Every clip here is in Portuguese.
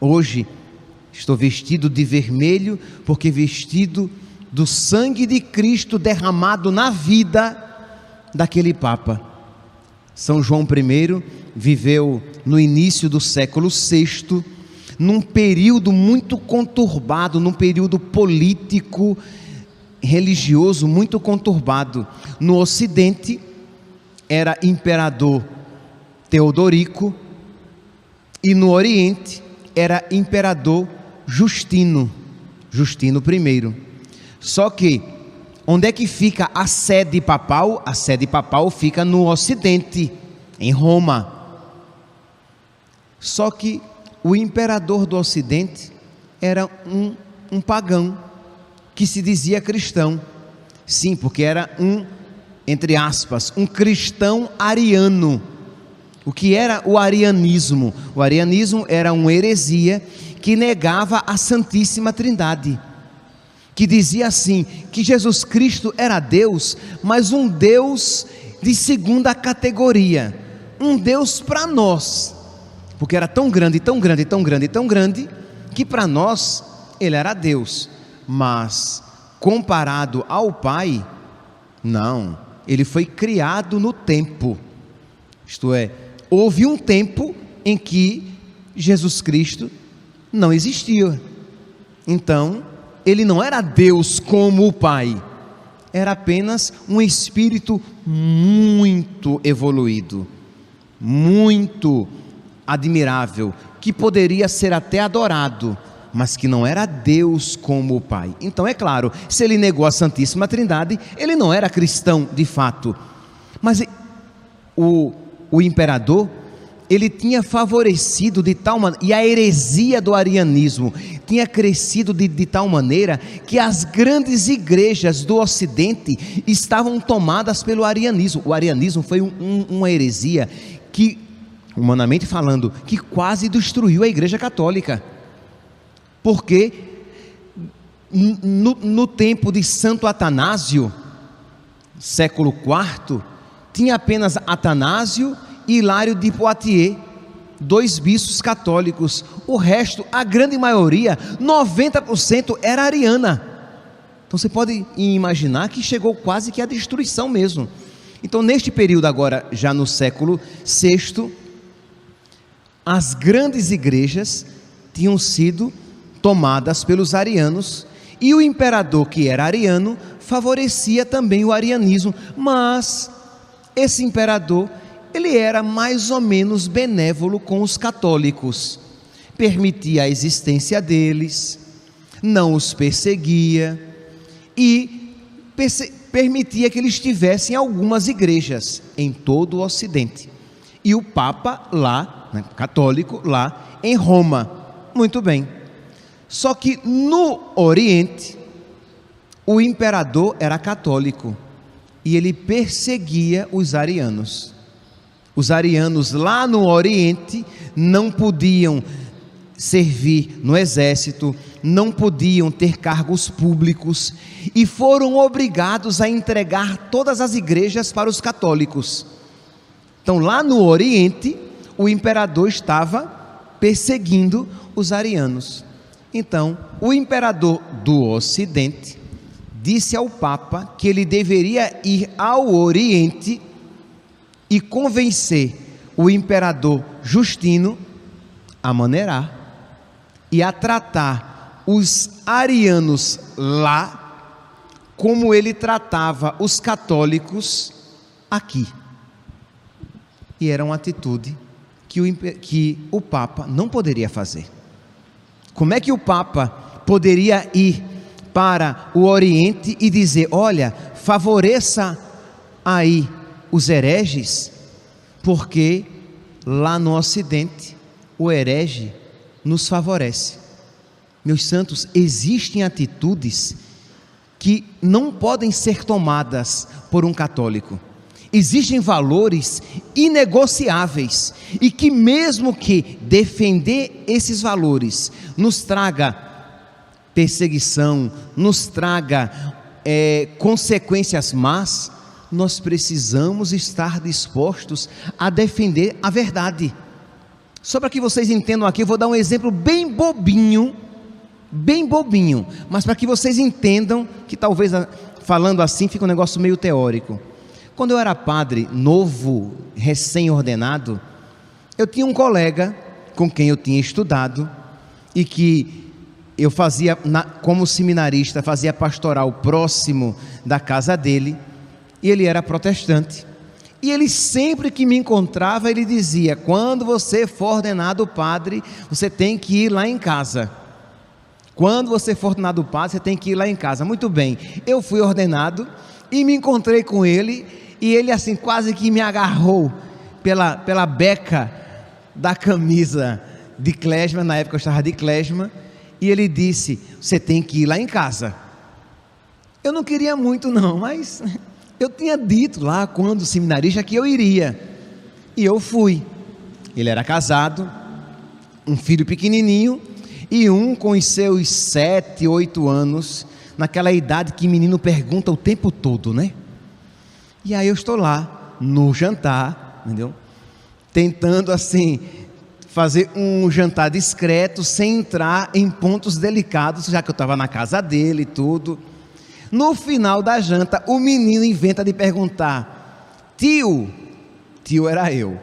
hoje estou vestido de vermelho, porque vestido do sangue de Cristo derramado na vida daquele Papa. São João I viveu no início do século VI, num período muito conturbado, num período político, religioso muito conturbado. No Ocidente era imperador Teodorico e no Oriente era imperador Justino I. Só que onde é que fica a sede papal? A sede papal fica no Ocidente, em Roma. Só que o imperador do Ocidente era um pagão que se dizia cristão. Sim, porque era entre aspas, um cristão ariano. O que era o arianismo? O arianismo era uma heresia que negava a Santíssima Trindade, que dizia assim, que Jesus Cristo era Deus, mas um Deus de segunda categoria, um Deus para nós, porque era tão grande, tão grande, tão grande, tão grande, que para nós ele era Deus, mas comparado ao Pai, não, ele foi criado no tempo, isto é, houve um tempo em que Jesus Cristo não existia, então ele não era Deus como o Pai, era apenas um espírito muito evoluído, muito admirável, que poderia ser até adorado, mas que não era Deus como o Pai. Então é claro, se ele negou a Santíssima Trindade, ele não era cristão de fato. Mas o imperador, ele tinha favorecido de tal maneira, e a heresia do arianismo tinha crescido de tal maneira, que as grandes igrejas do Ocidente estavam tomadas pelo arianismo. O arianismo foi uma heresia que, humanamente falando, que quase destruiu a Igreja Católica, porque no tempo de Santo Atanásio, século IV, tinha apenas Atanásio e Hilário de Poitiers, 2 bispos católicos. O resto, a grande maioria, 90% era ariana. Então você pode imaginar que chegou quase que à destruição mesmo. Então neste período agora, já no século VI, as grandes igrejas tinham sido tomadas pelos arianos, e o imperador, que era ariano, favorecia também o arianismo, mas esse imperador, ele era mais ou menos benévolo com os católicos, permitia a existência deles, não os perseguia e permitia que eles tivessem algumas igrejas em todo o Ocidente, e o Papa lá, católico, lá em Roma. Muito bem, só que no Oriente o imperador era católico e ele perseguia os arianos. Os arianos lá no Oriente não podiam servir no exército, não podiam ter cargos públicos e foram obrigados a entregar todas as igrejas para os católicos. Então lá no Oriente o imperador estava perseguindo os arianos. Então o imperador do Ocidente disse ao Papa que ele deveria ir ao Oriente e convencer o imperador Justino a maneirar e a tratar os arianos lá como ele tratava os católicos aqui. E era uma atitude que o Papa não poderia fazer. Como é que o Papa poderia ir para o Oriente e dizer: olha, favoreça aí os hereges, porque lá no Ocidente o herege nos favorece? Meus santos, existem atitudes que não podem ser tomadas por um católico. Existem valores inegociáveis e que, mesmo que defender esses valores nos traga perseguição, nos traga consequências más, nós precisamos estar dispostos a defender a verdade. Só para que vocês entendam aqui, eu vou dar um exemplo bem bobinho, mas para que vocês entendam que talvez falando assim fica um negócio meio teórico. Quando eu era padre, novo, recém-ordenado, eu tinha um colega com quem eu tinha estudado e que eu fazia, como seminarista, fazia pastoral próximo da casa dele, e ele era protestante. E ele sempre que me encontrava, ele dizia: quando você for ordenado padre, você tem que ir lá em casa. Quando você for ordenado padre, você tem que ir lá em casa. Muito bem, eu fui ordenado e me encontrei com ele, e ele assim quase que me agarrou pela beca da camisa de clésima. Na época eu estava de clésima, e ele disse: você tem que ir lá em casa. Eu não queria muito não, mas eu tinha dito lá quando seminarista que eu iria, e eu fui. Ele era casado, um filho pequenininho, e com os seus 7, 8 anos, naquela idade que menino pergunta o tempo todo, né? E aí eu estou lá no jantar, entendeu? Tentando assim fazer um jantar discreto, sem entrar em pontos delicados, já que eu estava na casa dele e tudo. No final da janta, o menino inventa de perguntar: tio era eu,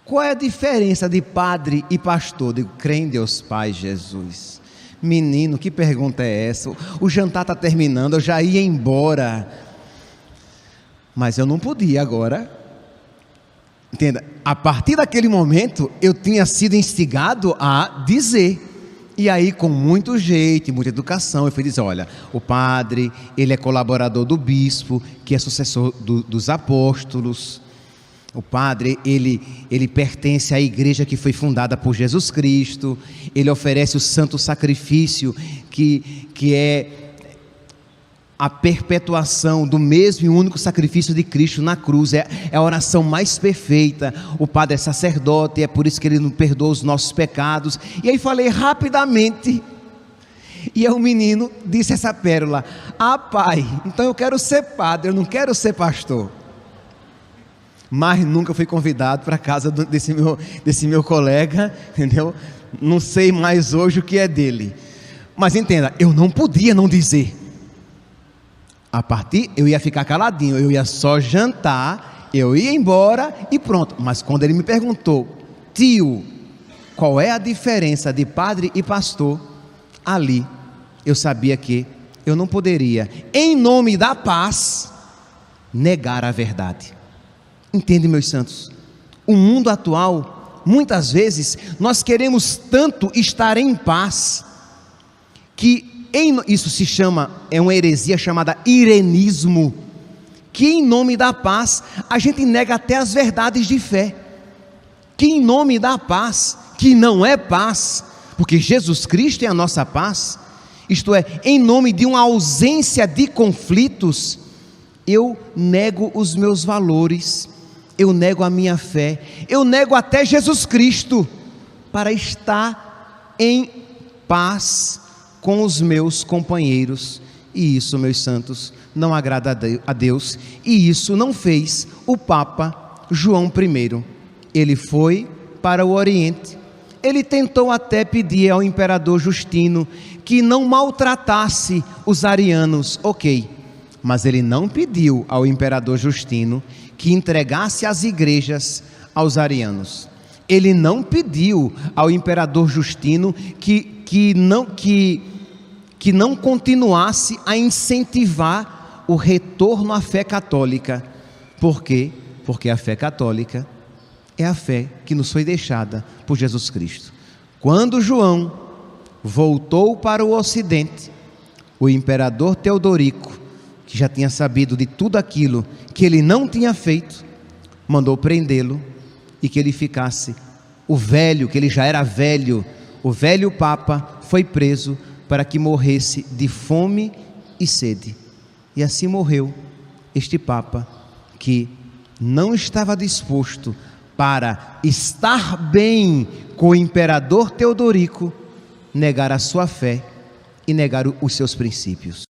qual é a diferença de padre e pastor? Digo: crê em Deus Pai, Jesus. Menino, que pergunta é essa? O jantar está terminando, eu já ia embora, mas eu não podia agora. Entenda, a partir daquele momento eu tinha sido instigado a dizer, e aí com muito jeito e muita educação eu fui dizer: olha, o padre, ele é colaborador do bispo, que é sucessor dos apóstolos. O padre, ele pertence à igreja que foi fundada por Jesus Cristo, ele oferece o santo sacrifício, que é a perpetuação do mesmo e único sacrifício de Cristo na cruz, é a oração mais perfeita. O padre é sacerdote, é por isso que ele nos perdoa os nossos pecados. E aí falei rapidamente, e aí o menino disse essa pérola: ah pai, então eu quero ser padre, eu não quero ser pastor. Mas nunca fui convidado para a casa desse meu colega, entendeu? Não sei mais hoje o que é dele, mas entenda, eu não podia não dizer. A partir, eu ia ficar caladinho, eu ia só jantar, eu ia embora e pronto. Mas quando ele me perguntou: tio, qual é a diferença de padre e pastor? Ali eu sabia que eu não poderia, em nome da paz, negar a verdade. Entende, meus santos? O mundo atual, muitas vezes, nós queremos tanto estar em paz, que isso se chama, é uma heresia chamada irenismo, que em nome da paz, a gente nega até as verdades de fé, que em nome da paz, que não é paz, porque Jesus Cristo é a nossa paz, isto é, em nome de uma ausência de conflitos, eu nego os meus valores, eu nego a minha fé, eu nego até Jesus Cristo, para estar em paz com os meus companheiros. E isso, meus santos, não agrada a Deus, e isso não fez o Papa João I. Ele foi para o Oriente, ele tentou até pedir ao imperador Justino que não maltratasse os arianos, ok, mas ele não pediu ao imperador Justino que entregasse as igrejas aos arianos. Ele não pediu ao imperador Justino que não continuasse a incentivar o retorno à fé católica. Por quê? Porque a fé católica é a fé que nos foi deixada por Jesus Cristo. Quando João voltou para o Ocidente, o imperador Teodorico, que já tinha sabido de tudo aquilo que ele não tinha feito, mandou prendê-lo e que ele ficasse. O velho, que ele já era velho, o velho Papa foi preso para que morresse de fome e sede. E assim morreu este Papa, que não estava disposto para estar bem com o imperador Teodorico, negar a sua fé e negar os seus princípios.